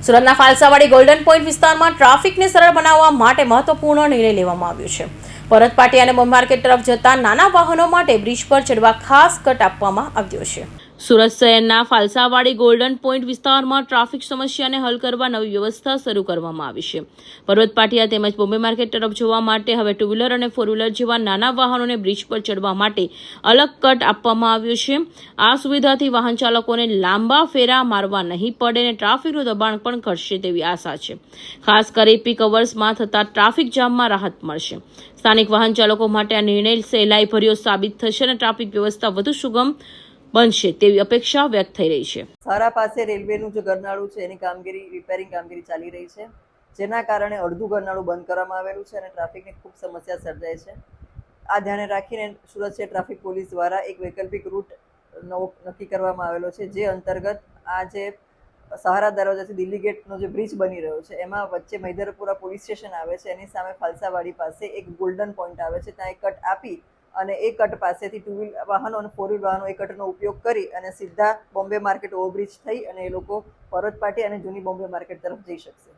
સુરતના ફાલસાવાડી golden point વિસ્તારમાં ટ્રાફિકને સરળ બનાવવા માટે મહત્વપૂર્ણ નિર્ણય લેવામાં આવ્યો છે. પરત પાટી અને બોમ્બે માર્કેટ તરફ જતા નાના વાહનો માટે બ્રિજ પર ચડવા ખાસ કટ આપવામાં આવ્યો છે. સુરત શહેરના ફાલસાવાડી ગોલ્ડન પોઈન્ટ વિસ્તારમાં ટ્રાફિક સમસ્યાને હલ કરવા નવી વ્યવસ્થા શરૂ કરવામાં આવી છે. પર્વત પાટિયા તેમજ બોમ્બે માર્કેટ તરફ જવા માટે હવે 2 વ્હીલર અને 4 વ્હીલર જેવા નાના વાહનોને બ્રિજ પર ચડવા માટે અલગ કટ આપવામાં આવ્યો છે. આ સુવિધાથી વાહન ચાલકોને લાંબા ફેરા મારવા નહીં પડે અને ટ્રાફિકનું દબાણ પણ ઘટશે તેવી આશા છે. ખાસ કરી પીક અવર્સમાં થતા ટ્રાફિક જામમાં રાહત મળશે. સ્થાનિક વાહન ચાલકો માટે આ નિર્ણય સહેલાઈભર્યો સાબિત થશે અને ટ્રાફિક વ્યવસ્થા વધુ સુગમ બનશે તેવી અપેક્ષા વ્યક્ત થઈ રહી છે. સારા પાસે રેલવેનું જે ગરનાળું છે એની કામગીરી રિપેરિંગ કામગીરી ચાલી રહી છે, જેના કારણે અડધું ગરનાળું બંધ કરવામાં આવેલું છે અને ટ્રાફિકની ખૂબ સમસ્યા સર્જાય છે. આ ધ્યાને રાખીને સુરત શહેર ટ્રાફિક પોલીસ દ્વારા એક વૈકલ્પિક રૂટ નક્કી કરવામાં આવેલો છે, જે અંતર્ગત આ જે સહારા દરવાજાથી દિલ્હી ગેટનો જે બ્રિજ બની રહ્યો છે એમાં વચ્ચે મૈદરપુરા પોલીસ સ્ટેશન આવે છે, એની સામે ફાલસાવાડી પાસે એક ગોલ્ડન પોઈન્ટ આવે છે, ત્યાં એક કટ આપી અને એ કટ પાસેથી 2 વ્હીલ વાહનો અને 4 વ્હીલ વાહનો એ કટનો ઉપયોગ કરી અને સીધા બોમ્બે માર્કેટ ઓવરબ્રિજ થઈ અને એ લોકો પરત પાટી અને જૂની બોમ્બે માર્કેટ તરફ જઈ શકશે.